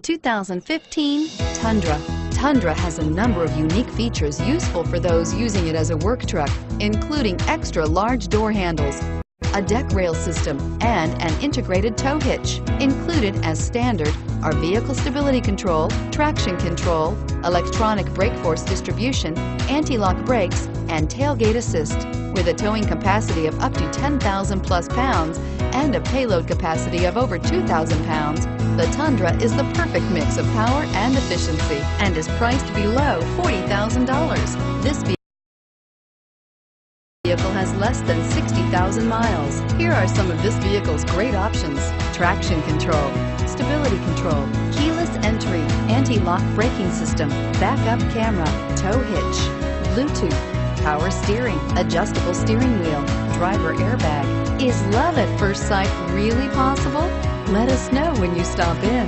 2015 Tundra. Tundra has a number of unique features useful for those using it as a work truck, including extra large door handles, a deck rail system, and an integrated tow hitch. Included as standard are vehicle stability control, traction control, electronic brake force distribution, anti-lock brakes, and tailgate assist. With a towing capacity of up to 10,000 plus pounds and a payload capacity of over 2,000 pounds, the Tundra is the perfect mix of power and efficiency and is priced below $40,000. This vehicle has less than 60,000 miles. Here are some of this vehicle's great options: traction control, stability control, keyless entry, anti-lock braking system, backup camera, tow hitch, Bluetooth, power steering, adjustable steering wheel, driver airbag. Is love at first sight really possible? Let us know when you stop in.